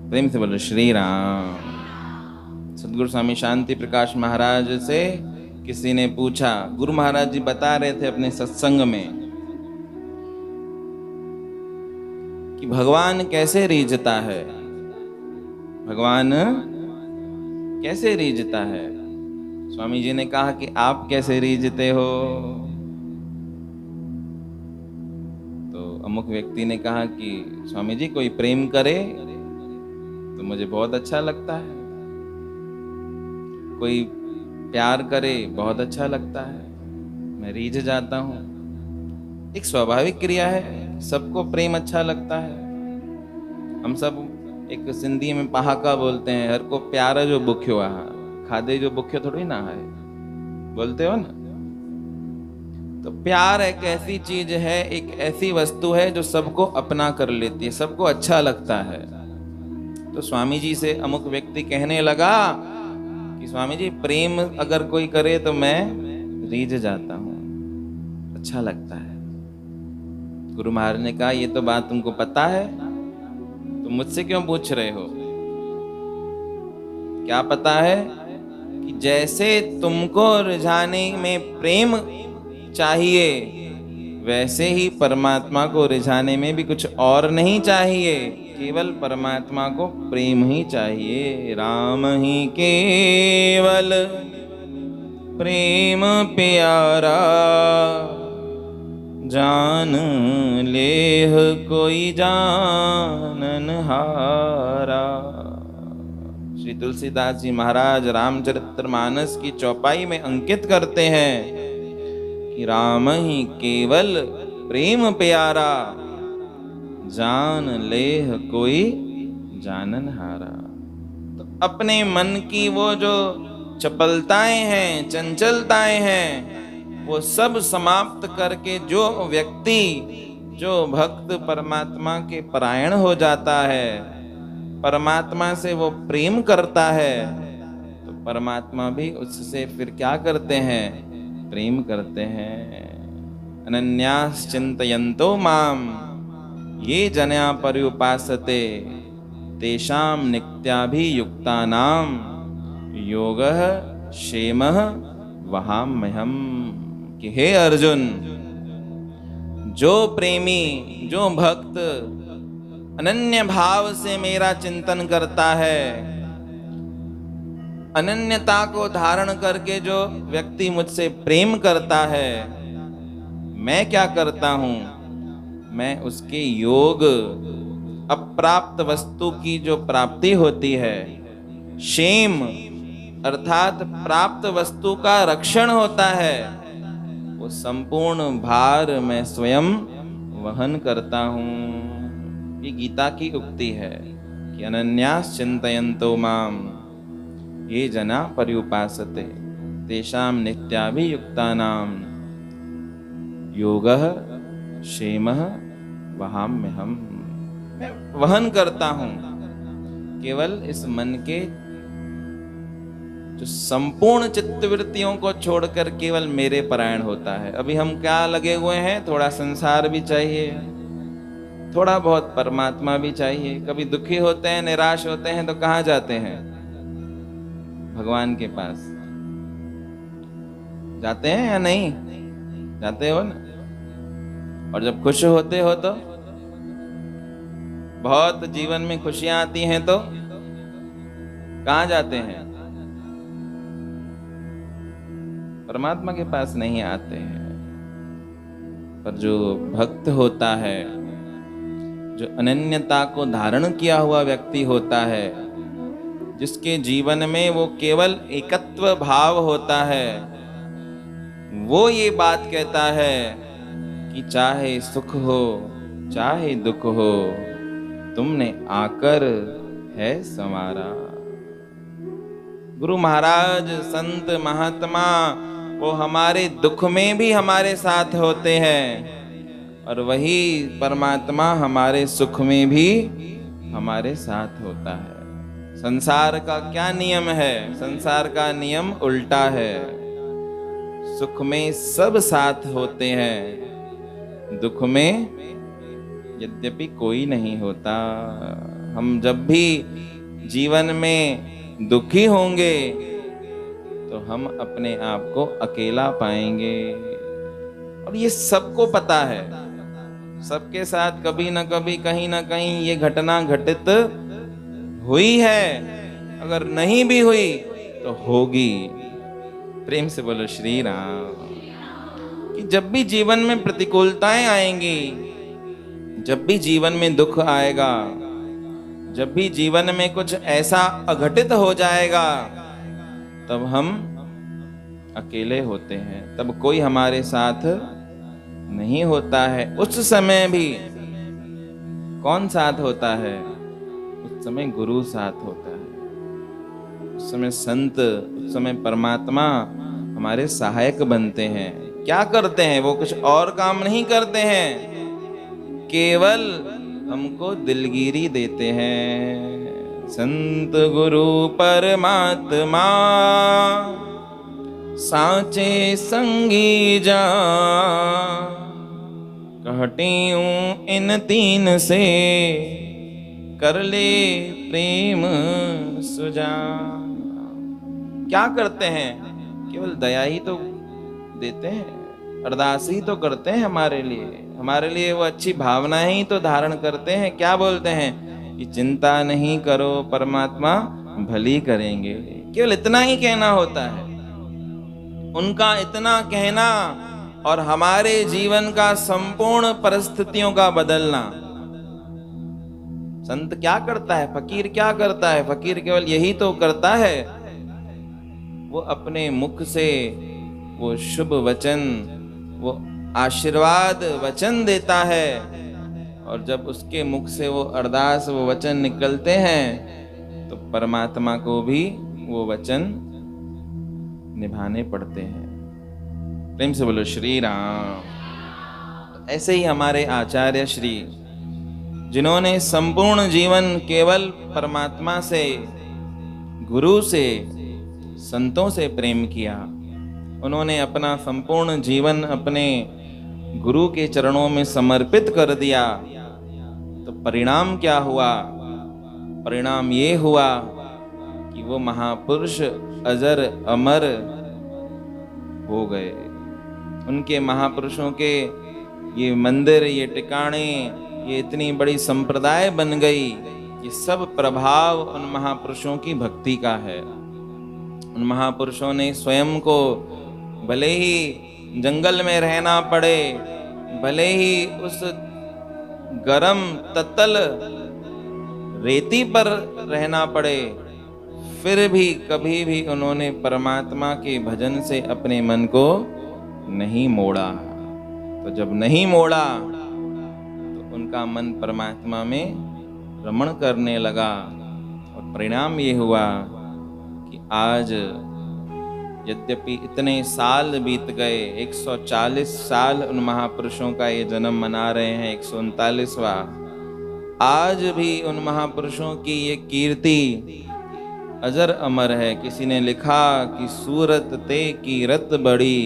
प्रेम से बोलो श्री राम। सदगुरु स्वामी शांति प्रकाश महाराज से किसी ने पूछा, गुरु महाराज जी बता रहे थे अपने सत्संग में कि भगवान कैसे रीझता है, भगवान कैसे रीझता है। स्वामी जी ने कहा कि आप कैसे रीझते हो। तो अमुक व्यक्ति ने कहा कि स्वामी जी कोई प्रेम करे तो मुझे बहुत अच्छा लगता है, कोई प्यार करे बहुत अच्छा लगता है, मैं रीझ जाता हूँ। एक स्वाभाविक क्रिया है, सबको प्रेम अच्छा लगता है। हम सब एक सिंधी में पहाका बोलते हैं, हर को प्यार जो बुख्यो आ, खादे जो बुख्यो थोड़ी ना है, बोलते हो ना। तो प्यार एक ऐसी चीज है, एक ऐसी वस्तु है जो सबको अपना कर लेती है, सबको अच्छा लगता है। तो स्वामी जी से अमुक व्यक्ति कहने लगा कि स्वामी जी प्रेम अगर कोई करे तो मैं रीझ जाता हूँ, अच्छा लगता है। गुरु महाराज ने कहा ये तो बात तुमको पता है, तुम मुझसे क्यों पूछ रहे हो। क्या पता है कि जैसे तुमको रिझाने में प्रेम चाहिए, वैसे ही परमात्मा को रिझाने में भी कुछ और नहीं चाहिए, केवल परमात्मा को प्रेम ही चाहिए। राम ही केवल प्रेम प्यारा, जान लेह कोई जानन हारा। श्री तुलसीदास जी महाराज रामचरितमानस की चौपाई में अंकित करते हैं कि राम ही केवल प्रेम प्यारा, जान लेह कोई जानन हारा। तो अपने मन की वो जो चपलताएं हैं, चंचलताएं हैं, वो सब समाप्त करके जो व्यक्ति, जो भक्त परमात्मा के परायण हो जाता है, परमात्मा से वो प्रेम करता है, तो परमात्मा भी उससे फिर क्या करते हैं, प्रेम करते हैं। अनन्यास चिंतयन्तो माम ये जन्या पर्युपासते, तेषां नित्याभियुक्तानां योगः क्षेमः वहाम्यहम्। कि हे अर्जुन, जो प्रेमी, जो भक्त अनन्य भाव से मेरा चिंतन करता है, अनन्यता को धारण करके जो व्यक्ति मुझसे प्रेम करता है, मैं क्या करता हूं, मैं उसके योग, अप्राप्त वस्तु की जो प्राप्ति होती है, क्षेम अर्थात प्राप्त वस्तु का रक्षण होता है, वो संपूर्ण भार मैं स्वयं वहन करता हूं। ये गीता की उक्ति है कि अनन्यास चिंतयन्तो माम ये जना पर्युपासते, तेषां नित्याभियुक्तानां योगः क्षेमः वहाम्यहम्। मैं वहन करता हूं केवल इस मन के जो संपूर्ण चित्तवृत्तियों को छोड़कर केवल मेरे परायण होता है। अभी हम क्या लगे हुए हैं, थोड़ा संसार भी चाहिए, थोड़ा बहुत परमात्मा भी चाहिए। कभी दुखी होते हैं, निराश होते हैं तो कहाँ जाते हैं, भगवान के पास जाते हैं या नहीं जाते हो ना। और जब खुश होते हो तो, बहुत जीवन में खुशियां आती हैं तो कहाँ जाते हैं, परमात्मा के पास नहीं आते हैं। पर जो भक्त होता है, जो अनन्यता को धारण किया हुआ व्यक्ति होता है, जिसके जीवन में वो केवल एकत्व भाव होता है, वो ये बात कहता है कि चाहे सुख हो चाहे दुख हो, तुमने आकर है संवारा। गुरु महाराज, संत महात्मा, वो हमारे दुख में भी हमारे साथ होते हैं, और वही परमात्मा हमारे सुख में भी हमारे साथ होता है। संसार का क्या नियम है, संसार का नियम उल्टा है। सुख में सब साथ होते हैं, दुख में यद्यपि कोई नहीं होता। हम जब भी जीवन में दुखी होंगे तो हम अपने आप को अकेला पाएंगे। और ये सबको पता है, सबके साथ कभी ना कभी कहीं ना कहीं ये घटना घटित हुई है, अगर नहीं भी हुई तो होगी। प्रेम से बोलो श्री राम। कि जब भी जीवन में प्रतिकूलताएं आएंगी, जब भी जीवन में दुख आएगा, जब भी जीवन में कुछ ऐसा अघटित हो जाएगा, तब हम अकेले होते हैं, तब कोई हमारे साथ नहीं होता है। उस समय भी कौन साथ होता है? उस समय गुरु साथ होता है, उस समय संत, उस समय परमात्मा हमारे सहायक बनते हैं। क्या करते हैं? वो कुछ और काम नहीं करते हैं, केवल हमको दिलगिरी देते हैं। संत गुरु परमात्मा साचे संगी जा, कहटियूं इन तीन से कर ले प्रेम सुजा। क्या करते हैं? केवल दया ही तो देते हैं, अरदास ही तो करते हैं हमारे लिए वो अच्छी भावनाएं ही तो धारण करते हैं। क्या बोलते हैं कि चिंता नहीं करो परमात्मा भली करेंगे। केवल इतना ही कहना होता है, उनका इतना कहना और हमारे जीवन का संपूर्ण परिस्थितियों का बदलना। संत क्या करता है? फकीर क्या करता है? फकीर केवल यही तो करता है, वो अपने मुख से वो शुभ वचन, वो आशीर्वाद वचन देता है, और जब उसके मुख से वो अरदास, वो वचन निकलते हैं, तो परमात्मा को भी वो वचन निभाने पड़ते हैं। प्रेम से बोलो श्री राम। तो ऐसे ही हमारे आचार्य श्री, जिन्होंने संपूर्ण जीवन केवल परमात्मा से, गुरु से, संतों से प्रेम किया, उन्होंने अपना संपूर्ण जीवन अपने गुरु के चरणों में समर्पित कर दिया, तो परिणाम क्या हुआ? परिणाम ये हुआ कि वो महापुरुष अजर अमर हो गए। उनके महापुरुषों के ये मंदिर, ये टिकाणे, ये इतनी बड़ी संप्रदाय बन गई। ये सब प्रभाव उन महापुरुषों की भक्ति का है। उन महापुरुषों ने स्वयं को, भले ही जंगल में रहना पड़े, भले ही उस गरम तत्तल रेती पर रहना पड़े, फिर भी कभी भी उन्होंने परमात्मा के भजन से अपने मन को नहीं मोड़ा। तो जब नहीं मोड़ा तो उनका मन परमात्मा में रमण करने लगा, और परिणाम ये हुआ कि आज यद्यपि इतने साल बीत गए, 140 साल उन महापुरुषों का ये जन्म मना रहे हैं, 139वां, आज भी उन महापुरुषों की ये कीर्ति अजर अमर है। किसी ने लिखा कि सूरत ते कीरत बड़ी,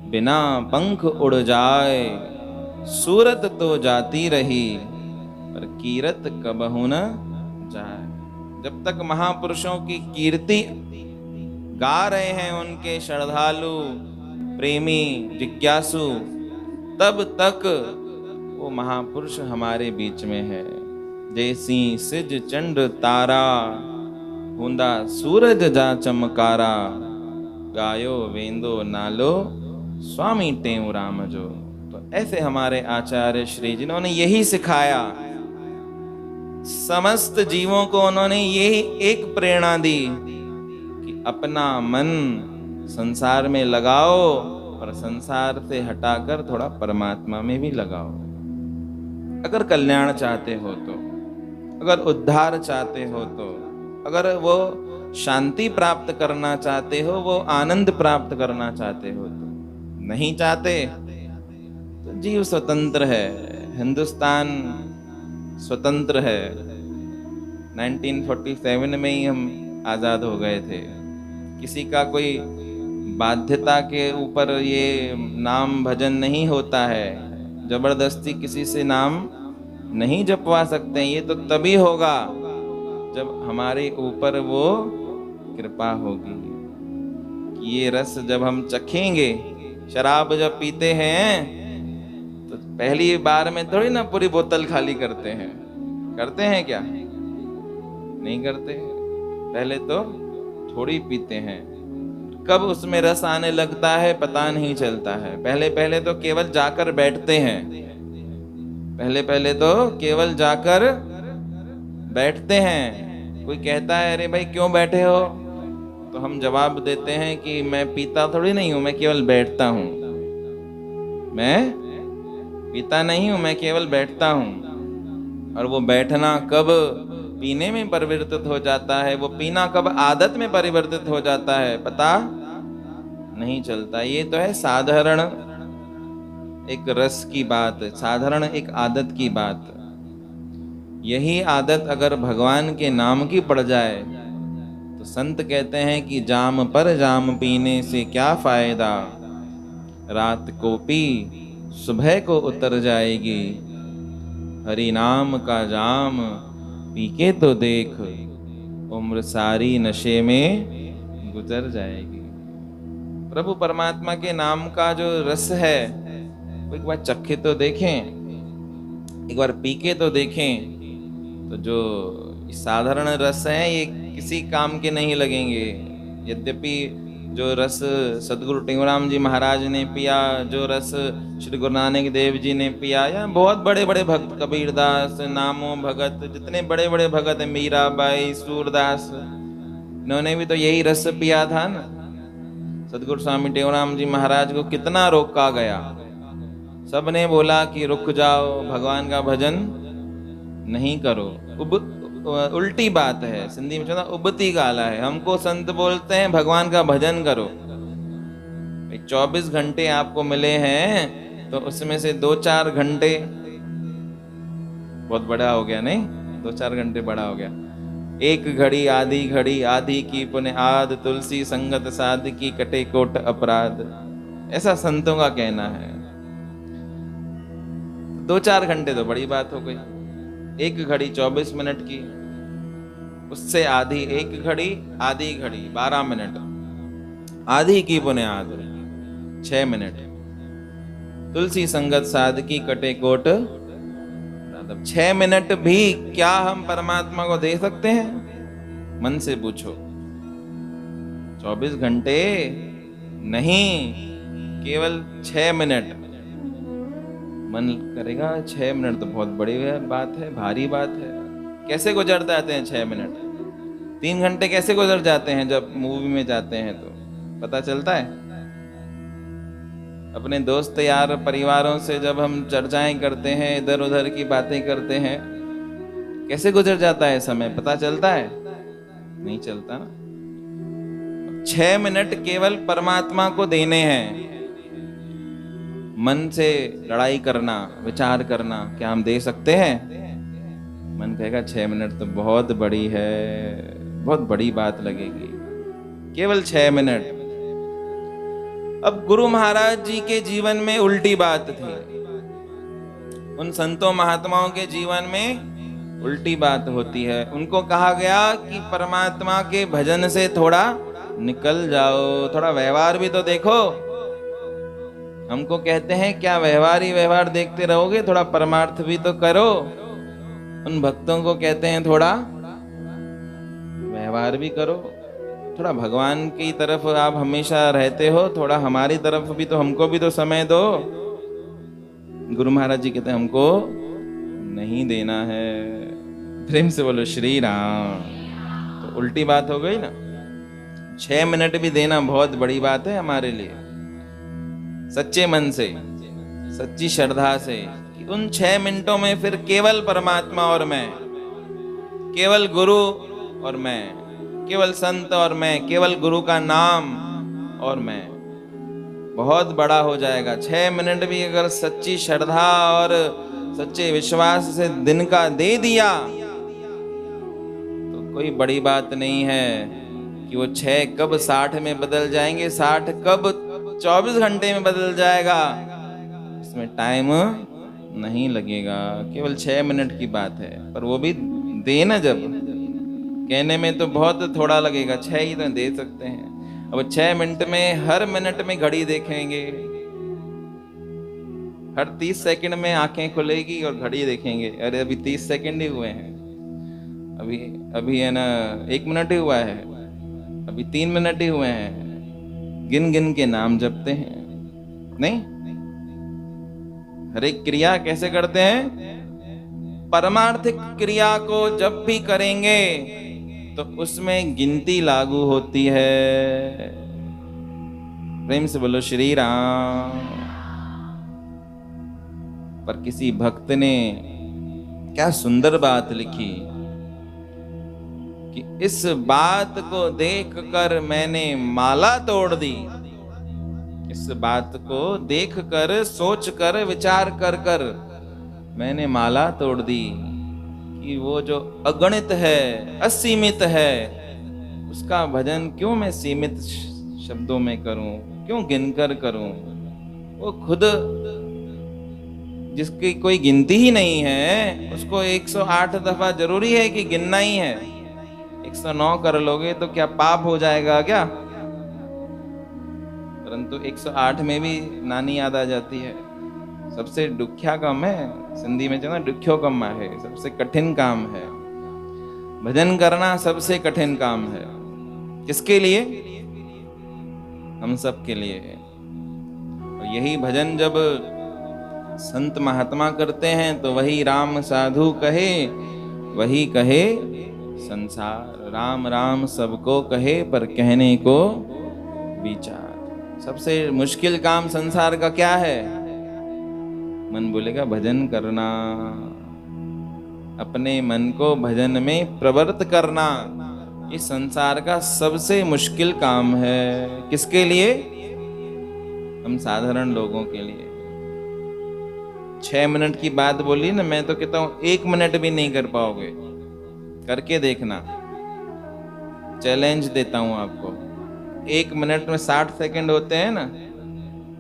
बिना पंख उड़ जाए, सूरत तो जाती रही, पर कीरत कबहु न जाए। जब तक महापुरुषों की कीर्ति गा रहे हैं उनके श्रद्धालु, प्रेमी, जिज्ञासु, तब तक वो महापुरुष हमारे बीच में है। जैसी सिज चंड तारा, हुंदा सूरज जा चमकारा, गायो वेंदो नालो स्वामी टेऊ राम जो। तो ऐसे हमारे आचार्य श्री, जिन्होंने यही सिखाया, समस्त जीवों को उन्होंने यही एक प्रेरणा दी कि अपना मन संसार में लगाओ, और संसार से हटाकर थोड़ा परमात्मा में भी लगाओ। अगर कल्याण चाहते हो तो, अगर उद्धार चाहते हो तो, अगर वो शांति प्राप्त करना चाहते हो, वो आनंद प्राप्त करना चाहते हो तो। नहीं चाहते तो जीव स्वतंत्र है, हिंदुस्तान स्वतंत्र है। 1947 में ही हम आज़ाद हो गए थे। किसी का कोई बाध्यता के ऊपर ये नाम भजन नहीं होता है, जबरदस्ती किसी से नाम नहीं जपवा सकते हैं। ये तो तभी होगा जब हमारे ऊपर वो कृपा होगी कि ये रस जब हम चखेंगे। शराब जब पीते हैं तो पहली बार में थोड़ी ना पूरी बोतल खाली करते हैं। करते हैं क्या? नहीं करते। पहले तो थोड़ी पीते हैं। कब उसमें रस आने लगता है पता नहीं चलता है। पहले पहले तो केवल जाकर बैठते हैं। पहले पहले तो केवल जाकर बैठते हैं। कोई कहता है अरे भाई क्यों बैठे हो, तो हम जवाब देते हैं कि मैं पीता थोड़ी नहीं हूं, मैं केवल बैठता हूं। मैं पीता नहीं हूं, मैं केवल बैठता हूं। और वो बैठना कब पीने में परिवर्तित हो जाता है, वो पीना कब आदत में परिवर्तित हो जाता है, पता नहीं चलता। ये तो है साधारण एक रस की बात, साधारण एक आदत की बात। यही आदत अगर भगवान के नाम की पड़ जाए तो संत कहते हैं कि जाम पर जाम पीने से क्या फायदा, रात को पी सुबह को उतर जाएगी। हरि नाम का जाम पी के तो देख, उम्र सारी नशे में गुजर जाएगी। प्रभु परमात्मा के नाम का जो रस है वो एक बार चखे तो देखें, एक बार पी के तो देखें। तो जो साधारण रस हैं ये किसी काम के नहीं लगेंगे। यद्यपि जो रस सदगुरु टेंगुराम जी महाराज ने पिया, जो रस श्री गुरु नानक देव जी ने पिया, या बहुत बड़े बड़े भक्त कबीरदास, नामो भगत, जितने बड़े बड़े भगत हैं, मीराबाई, सूरदास, इन्होंने भी तो यही रस पिया था ना। सदगुरु स्वामी टेंगुराम जी महाराज को कितना रोका गया, सबने बोला कि रुक जाओ, भगवान का भजन नहीं करो। उल्टी बात है, सिंधी में कहना उबती गाला है। हमको संत बोलते हैं भगवान का भजन करो। 24 घंटे आपको मिले हैं तो उसमें से 2-4 घंटे बहुत बड़ा हो गया, नहीं 2-4 घंटे बड़ा हो गया। एक घड़ी आधी की पुण्य आद, तुलसी संगत साध की कटे कोट अपराध, ऐसा संतों का कहना है। 2-4 घंटे तो बड़ी बात हो गई। एक घड़ी 24 मिनट की, उससे आधी एक घड़ी, आधी घड़ी 12 मिनट, आधी की बुनियाद 6 मिनट, तुलसी संगत साध की कटे कोट। 6 मिनट भी क्या हम परमात्मा को दे सकते हैं? मन से पूछो। 24 घंटे नहीं, केवल 6 मिनट। मन करेगा 6 मिनट तो बहुत बड़ी बात है, भारी बात है। कैसे गुजर जाते हैं 6 मिनट? 3 घंटे कैसे गुजर जाते हैं जब मूवी में जाते हैं तो पता चलता है। अपने दोस्त यार परिवारों से जब हम चर्चाएं करते हैं, इधर उधर की बातें करते हैं, कैसे गुजर जाता है समय, पता चलता है? नहीं चलता ना। 6 मिनट केवल परमात्मा को देने हैं। मन से लड़ाई करना, विचार करना, क्या हम दे सकते हैं? मन कहेगा 6 मिनट तो बहुत बड़ी है, बहुत बड़ी बात लगेगी। केवल 6 मिनट। अब गुरु महाराज जी के जीवन में उल्टी बात थी। उन संतों महात्माओं के जीवन में उल्टी बात होती है। उनको कहा गया कि परमात्मा के भजन से थोड़ा निकल जाओ, थोड़ा व्यवहार भी तो देखो। हमको कहते हैं क्या व्यवहार ही व्यवहार देखते रहोगे, थोड़ा परमार्थ भी तो करो। उन भक्तों को कहते हैं थोड़ा व्यवहार भी करो, थोड़ा भगवान की तरफ आप हमेशा रहते हो, थोड़ा हमारी तरफ भी तो, हमको भी तो समय दो। गुरु महाराज जी कहते हैं हमको नहीं देना है। प्रेम से बोलो श्री राम। तो उल्टी बात हो गई ना। 6 मिनट भी देना बहुत बड़ी बात है हमारे लिए। सच्चे मन से, सच्ची श्रद्धा से, कि उन 6 मिनटों में फिर केवल परमात्मा और मैं, केवल गुरु और मैं, केवल संत और मैं, केवल गुरु का नाम और मैं, बहुत बड़ा हो जाएगा। 6 मिनट भी अगर सच्ची श्रद्धा और सच्चे विश्वास से दिन का दे दिया तो कोई बड़ी बात नहीं है कि वो 6 कब 60 में बदल जाएंगे, 60 कब 24 घंटे में बदल जाएगा, इसमें टाइम नहीं लगेगा, केवल 6 मिनट की बात है, पर वो भी दे ना, जब कहने में तो बहुत थोड़ा लगेगा, 6 ही तो दे सकते हैं। अब 6 मिनट में हर मिनट में घड़ी देखेंगे, हर 30 सेकंड में आंखें खुलेगी और घड़ी देखेंगे, अरे अभी 30 सेकंड ही हुए हैं, अभी अभी है ना 1 मिनट ही हुआ है, अभी 3 मिनट ही हुए हैं, गिन गिन के नाम जपते हैं। नहीं, हर एक क्रिया कैसे करते हैं? परमार्थिक क्रिया को जब भी करेंगे तो उसमें गिनती लागू होती है। प्रेम से बोलो श्री राम। पर किसी भक्त ने क्या सुंदर बात लिखी कि इस बात को देखकर मैंने माला तोड़ दी। इस बात को देखकर, सोचकर, विचार कर कर मैंने माला तोड़ दी कि वो जो अगणित है, असीमित है, उसका भजन क्यों मैं सीमित शब्दों में करूं, क्यों गिनकर करूं? वो खुद जिसकी कोई गिनती ही नहीं है, उसको 108 दफा जरूरी है कि गिनना ही है। 109 कर लोगे तो क्या पाप हो जाएगा क्या? परंतु 108 में भी नानी याद आ जाती है। सबसे दुख्या काम है, सिंधी में जो ना दुख्यो कम है, सबसे कठिन काम है भजन करना, सबसे कठिन काम है। किसके लिए? हम सब के लिए। और यही भजन जब संत महात्मा करते हैं तो वही राम साधु कहे, वही कहे संसार। राम राम सबको कहे, पर कहने को विचार। सबसे मुश्किल काम संसार का क्या है? मन बोलेगा भजन करना, अपने मन को भजन में प्रवृत्त करना। ये संसार का सबसे मुश्किल काम है। किसके लिए? हम साधारण लोगों के लिए। 6 मिनट की बात बोली ना, मैं तो कहता हूं 1 मिनट भी नहीं कर पाओगे। करके देखना, चैलेंज देता हूं आपको। 1 मिनट में 60 सेकंड होते हैं ना,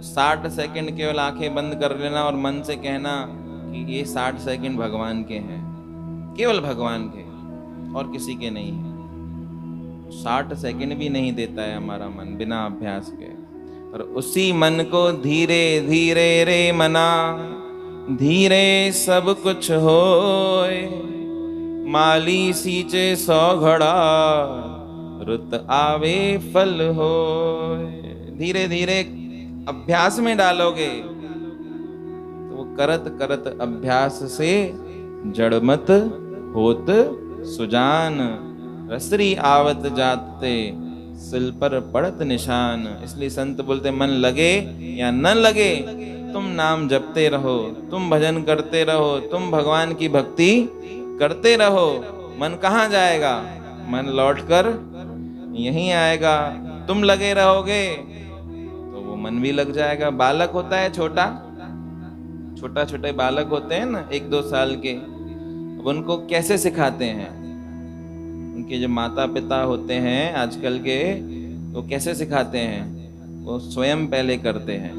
60 सेकंड केवल आंखें बंद कर लेना और मन से कहना कि ये 60 सेकंड भगवान के हैं, केवल भगवान के, और किसी के नहीं है। 60 सेकंड भी नहीं देता है हमारा मन बिना अभ्यास के। और उसी मन को धीरे धीरे रे मना, धीरे सब कुछ होए, माली सींचे 100 घड़ा, रुत आवे फल होए। धीरे धीरे अभ्यास में डालोगे तो वो करत करत अभ्यास से जड़मत होत सुजान, रसरी आवत जाते सिल पर पड़त निशान। इसलिए संत बोलते मन लगे या न लगे, तुम नाम जपते रहो, तुम भजन करते रहो, तुम भगवान की भक्ति करते रहो। मन कहाँ जाएगा? मन लौटकर यहीं आएगा। तुम लगे रहोगे तो वो मन भी लग जाएगा। बालक होता है छोटा, छोटे बालक होते हैं ना 1-2 साल के, अब उनको कैसे सिखाते हैं? उनके जो माता पिता होते हैं आजकल के, वो कैसे सिखाते हैं? वो स्वयं पहले करते हैं।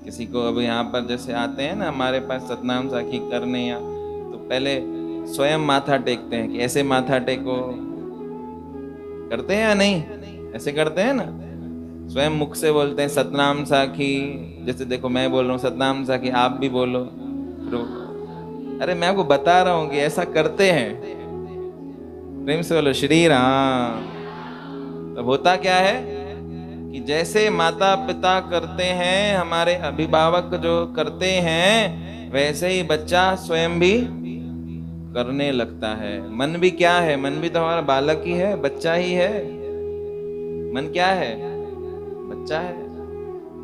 किसी को अब यहाँ पर जैसे आते हैं ना हमारे पास सतनाम साखी करने, या तो पहले स्वयं माथा टेकते हैं कि ऐसे माथा टेको। करते हैं या नहीं? ऐसे करते हैं ना, स्वयं मुख से बोलते हैं सतनाम साखी। जैसे देखो मैं बोल रहा हूँ सतनाम साखी, आप भी बोलो। अरे मैं आपको बता रहा हूँ कि ऐसा करते हैं। प्रेम से बोलो श्री राम। तब होता क्या है कि जैसे माता पिता करते हैं, हमारे अभिभावक जो करते हैं, वैसे ही बच्चा स्वयं भी करने लगता है। मन भी क्या है? मन भी तो हमारा बालक ही है, बच्चा ही है। मन क्या है? बच्चा है।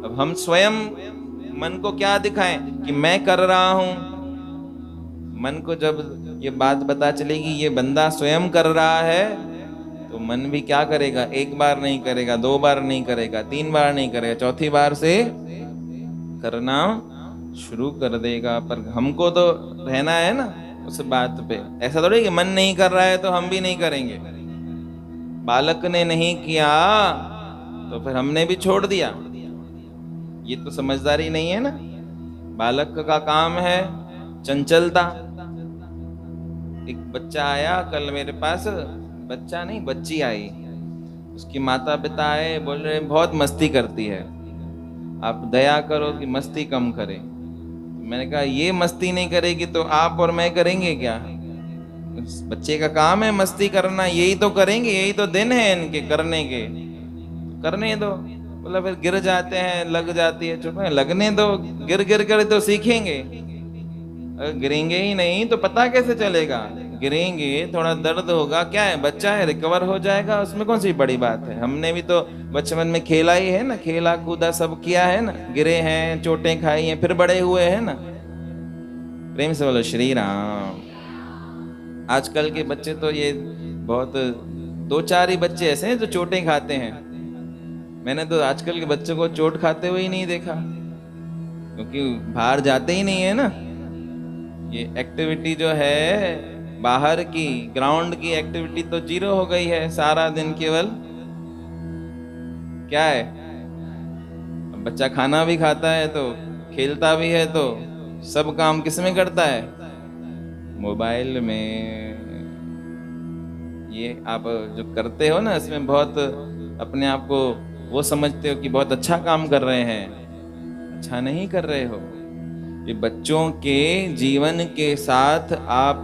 अब हम स्वयं मन को क्या दिखाएं कि मैं कर रहा हूं? मन को जब ये बात पता चलेगी ये बंदा स्वयं कर रहा है, तो मन भी क्या करेगा? 1 बार नहीं करेगा, 2 बार नहीं करेगा, 3 बार नहीं करेगा, 4थी बार से करना शुरू कर देगा। पर हमको तो रहना है ना उस बात पे। ऐसा थोड़ी कि मन नहीं कर रहा है तो हम भी नहीं करेंगे। बालक ने नहीं किया तो फिर हमने भी छोड़ दिया। ये तो समझदारी नहीं है ना। बालक का काम है चंचलता। एक बच्चा आया कल मेरे पास, बच्चा नहीं बच्ची आई, उसकी माता पिता आए, बोल रहे बहुत मस्ती करती है, आप दया करो कि मस्ती कम करे। मैंने कहा ये मस्ती नहीं करेगी तो आप और मैं करेंगे क्या? उस बच्चे का काम है मस्ती करना, यही तो करेंगे, यही तो दिन है इनके करने के, करने दो। बोला फिर गिर जाते हैं, लग जाती है, चुप है, लगने दो, गिर गिर कर तो सीखेंगे। अगर गिरेंगे ही नहीं तो पता कैसे चलेगा? गिरेंगे, थोड़ा दर्द होगा, क्या है, बच्चा है, रिकवर हो जाएगा, उसमें कौन सी बड़ी बात है। हमने भी तो बचपन में खेला ही है ना, खेला कूदा सब किया है ना, गिरे हैं, चोटें खाई हैं, फिर बड़े हुए हैं ना। प्रेम से बोलो श्री राम। आजकल के बच्चे तो ये बहुत, दो चार ही बच्चे ऐसे हैं जो चोटें खाते हैं। मैंने तो आजकल के बच्चों को चोट खाते हुए ही नहीं देखा, क्योंकि बाहर जाते ही नहीं है ना। ये एक्टिविटी जो है बाहर की, ग्राउंड की एक्टिविटी तो जीरो हो गई है, सारा दिन केवल क्या है, अब बच्चा खाना भी खाता है तो खेलता भी है, तो सब काम किस में करता है? मोबाइल में। ये आप जो करते हो ना, इसमें बहुत अपने आप को वो समझते हो कि बहुत अच्छा काम कर रहे हैं, अच्छा नहीं कर रहे हो। ये बच्चों के जीवन के साथ आप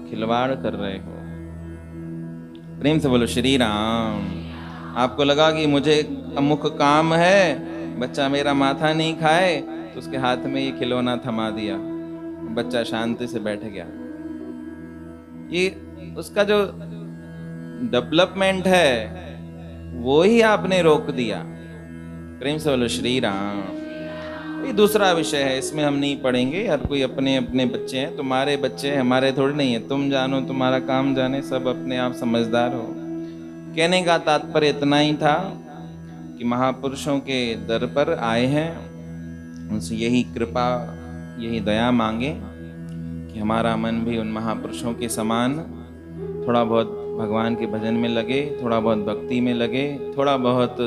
खिलवाड़ कर रहे हो। प्रेम से बोलो श्री राम। आपको लगा कि मुझे अमुक काम है, बच्चा मेरा माथा नहीं खाए, तो उसके हाथ में ये खिलौना थमा दिया, बच्चा शांति से बैठ गया। ये उसका जो डेवलपमेंट है वो ही आपने रोक दिया। प्रेम से बोलो श्री राम। ये दूसरा विषय है, इसमें हम नहीं पढ़ेंगे। हर कोई अपने अपने बच्चे हैं, तुम्हारे बच्चे हमारे थोड़े नहीं है, तुम जानो तुम्हारा काम जाने, सब अपने आप समझदार हो। कहने का तात्पर्य इतना ही था कि महापुरुषों के दर पर आए हैं, उनसे यही कृपा, यही दया मांगे कि हमारा मन भी उन महापुरुषों के समान थोड़ा बहुत भगवान के भजन में लगे, थोड़ा बहुत भक्ति में लगे, थोड़ा बहुत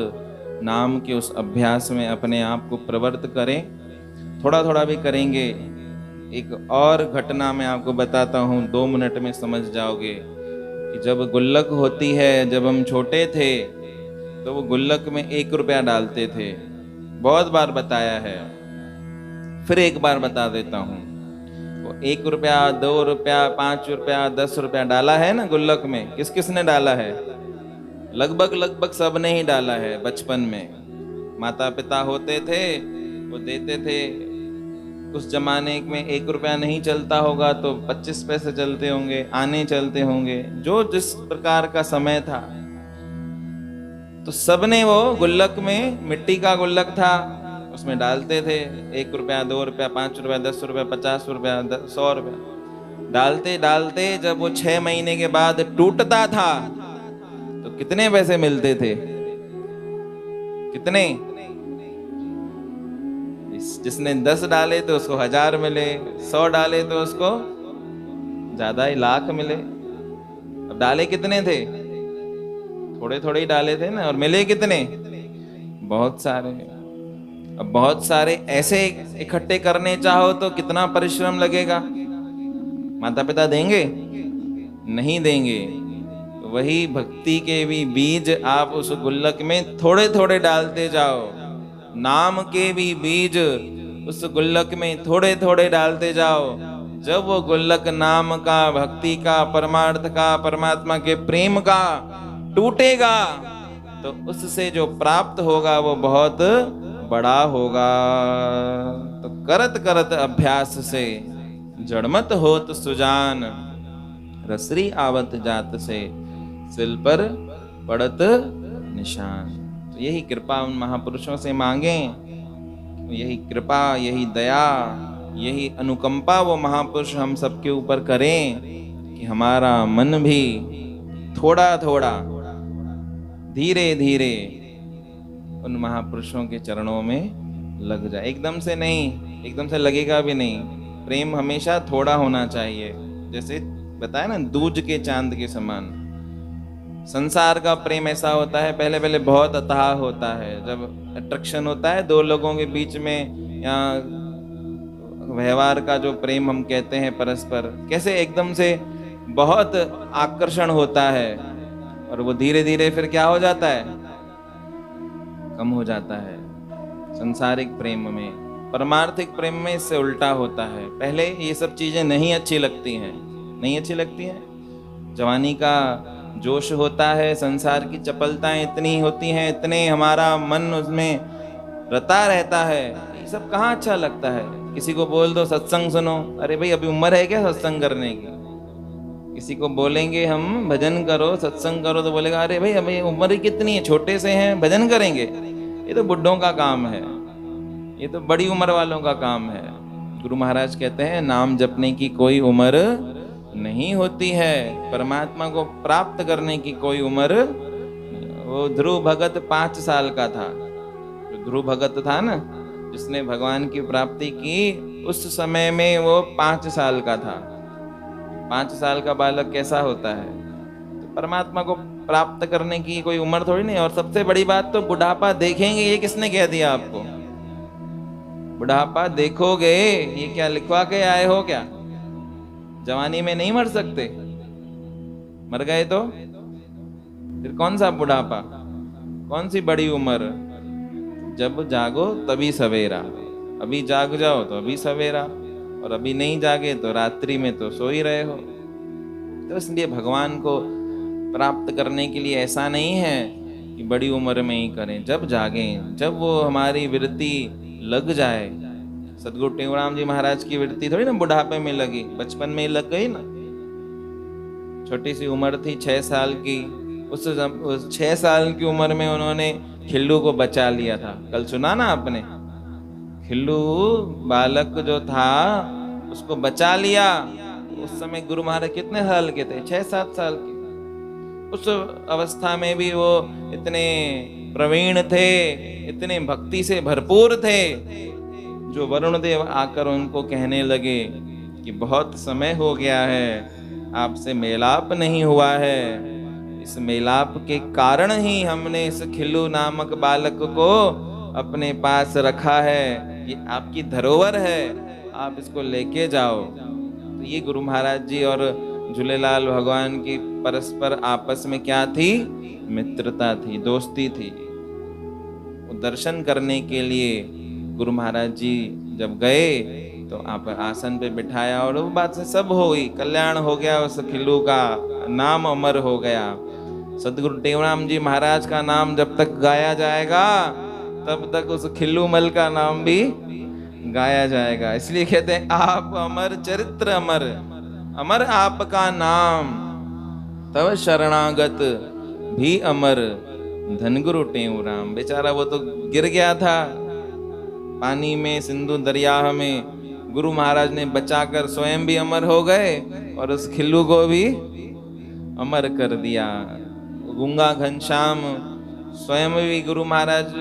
नाम के उस अभ्यास में अपने आप को प्रवृत्त करें। थोड़ा थोड़ा भी करेंगे। एक और घटना मैं आपको बताता हूँ, 2 मिनट में समझ जाओगे कि जब गुल्लक होती है, जब हम छोटे थे तो वो गुल्लक में 1 रुपया डालते थे। बहुत बार बताया है, फिर एक बार बता देता हूँ। वो 1 रुपया, 2 रुपया, 5 रुपया, 10 रुपया डाला है ना गुल्लक में, किस किस ने डाला है? लगभग सबने ही डाला है। बचपन में माता पिता होते थे, वो देते थे। उस जमाने में 1 रुपया नहीं चलता होगा तो 25 पैसे चलते होंगे, आने चलते होंगे, जो जिस प्रकार का समय था। तो सबने वो गुल्लक में, मिट्टी का गुल्लक था, उसमें डालते थे 1 रुपया, 2 रुपया, 5 रुपया, 10 रुपया, 50 रुपया, 100 रुपया। डालते डालते जब वो 6 महीने के बाद टूटता था तो कितने पैसे मिलते थे? कितने? जिसने 10 डाले तो उसको 1000 मिले, 100 डाले तो उसको ज्यादा ही लाख मिले। अब डाले कितने थे? थोड़े थोड़े ही डाले थे ना, और मिले कितने? बहुत सारे। अब बहुत सारे ऐसे इकट्ठे करने चाहो तो कितना परिश्रम लगेगा? माता पिता देंगे? नहीं देंगे। वही भक्ति के भी बीज आप उस गुल्लक में थोड़े थोड़े डालते जाओ, नाम के भी बीज उस गुल्लक में थोड़े थोड़े डालते जाओ। जब वो गुल्लक नाम का, भक्ति का, परमार्थ का, परमात्मा के प्रेम का टूटेगा तो उससे जो प्राप्त होगा वो बहुत बड़ा होगा। तो करत करत अभ्यास से जड़मत होत सुजान, रसरी आवत जात से सिल पर पड़त निशान। तो यही कृपा उन महापुरुषों से मांगें, यही कृपा, यही दया, यही अनुकंपा वो महापुरुष हम सबके ऊपर करें कि हमारा मन भी थोड़ा थोड़ा, धीरे धीरे उन महापुरुषों के चरणों में लग जाए। एकदम से नहीं, एकदम से लगेगा भी नहीं। प्रेम हमेशा थोड़ा होना चाहिए, जैसे बताया ना, दूज के चांद के समान। संसार का प्रेम ऐसा होता है, पहले पहले बहुत अथाह होता है। जब अट्रैक्शन होता है 2 लोगों के बीच में, या व्यवहार का जो प्रेम हम कहते हैं परस्पर, कैसे एकदम से बहुत आकर्षण होता है और वो धीरे धीरे फिर क्या हो जाता है, कम हो जाता है। संसारिक प्रेम में, परमार्थिक प्रेम में इससे उल्टा होता है। पहले ये सब चीजें नहीं अच्छी लगती हैं, नहीं अच्छी लगती हैं। जवानी का जोश होता है, संसार की चपलताएं इतनी होती हैं, इतने हमारा मन उसमें रता रहता है, ये सब कहाँ अच्छा लगता है। किसी को बोल दो सत्संग सुनो, अरे भाई अभी उम्र है क्या सत्संग करने की। किसी को बोलेंगे हम भजन करो सत्संग करो, तो बोलेगा अरे भाई अभी उम्र ही कितनी है, छोटे से हैं भजन करेंगे, ये तो बुड्ढों का काम है, ये तो बड़ी उम्र वालों का काम है। गुरु महाराज कहते हैं नाम जपने की कोई उम्र नहीं होती है, परमात्मा को प्राप्त करने की कोई उम्र। वो ध्रुव भगत 5 साल का था, जो ध्रुव भगत था ना, जिसने भगवान की प्राप्ति की, उस समय में वो 5 साल का था। 5 साल का बालक कैसा होता है। तो परमात्मा को प्राप्त करने की कोई उम्र थोड़ी नहीं। और सबसे बड़ी बात तो बुढ़ापा देखेंगे, ये किसने कह दिया आपको? बुढ़ापा देखोगे, ये क्या लिखवा के आए हो क्या? जवानी में नहीं मर सकते, मर गए तो फिर कौन सा बुढ़ापा, कौन सी बड़ी उम्र। जब जागो तभी सवेरा, अभी जाग जाओ तो अभी सवेरा, और अभी नहीं जागे तो रात्रि में तो सो ही रहे हो। तो इसलिए भगवान को प्राप्त करने के लिए ऐसा नहीं है कि बड़ी उम्र में ही करें, जब जागें, जब वो हमारी वृत्ति लग जाए। सदगुरु टेऊराम जी महाराज की वृत्ति थोड़ी ना बुढ़ापे में लगी, बचपन में ही लग गई ना। छोटी सी उम्र थी 6 साल की, उस 6 साल की उम्र में उन्होंने खिल्लू को बचा लिया था। कल सुना ना आपने, खिल्लू बालक जो था उसको बचा लिया। उस समय गुरु महाराज कितने साल के थे? 6-7 साल के। उस अवस्था में भी वो इतने प्रवीण थे, इतने भक्ति से भरपूर थे, जो वरुण देव आकर उनको कहने लगे कि बहुत समय हो गया है, आपसे मेलाप नहीं हुआ है। इस मेलाप के कारण ही हमने इस खिल्लू नामक बालक को अपने पास रखा है, ये आपकी धरोहर है, आप इसको लेके जाओ। तो ये गुरु महाराज जी और झूलेलाल भगवान की परस्पर आपस में क्या थी? मित्रता थी, दोस्ती थी। वो दर्शन करने के लिए गुरु महाराज जी जब गए तो आप आसन पे बिठाया, और वो बात से सब हो गई, कल्याण हो गया, उस खिल्लू का नाम अमर हो गया। सदगुरु टेऊराम जी महाराज का नाम जब तक गाया जाएगा तब तक उस खिल्लू मल का नाम भी गाया जाएगा। इसलिए कहते हैं आप अमर चरित्र अमर, अमर आपका नाम, तब शरणागत भी अमर, धनगुरु टेऊराम। बेचारा वो तो गिर गया था पानी में, सिंधु दरिया में, गुरु महाराज ने बचाकर स्वयं भी अमर हो गए और उस खिल्लू को भी अमर कर दिया। गूंगा घनश्याम स्वयं भी गुरु महाराज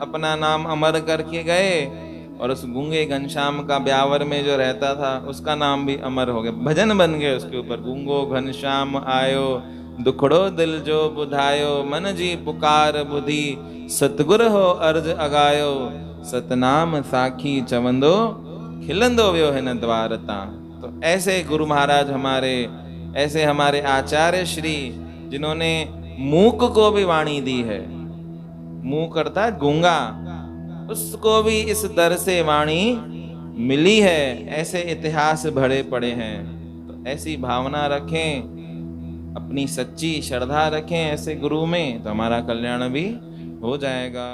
अपना नाम अमर करके गए, और उस गूंगे घनश्याम का ब्यावर में जो रहता था उसका नाम भी अमर हो गया, भजन बन गए उसके ऊपर। गूंगो घनश्याम आयो, दुखड़ो दिल जो बुधायो, मन जी पुकार बुद्धि, सतगुर हो अर्ज अगायो, सतनाम साखी चवंदो, खिलंदो व्यो है न द्वारता। तो ऐसे गुरु महाराज हमारे, ऐसे हमारे आचार्य श्री, जिन्होंने मूक को भी वाणी दी है। मूक करता है गूंगा, उसको भी इस दर से वाणी मिली है। ऐसे इतिहास भरे पड़े हैं। तो ऐसी भावना रखें, अपनी सच्ची श्रद्धा रखें ऐसे गुरु में, तो हमारा कल्याण भी हो जाएगा।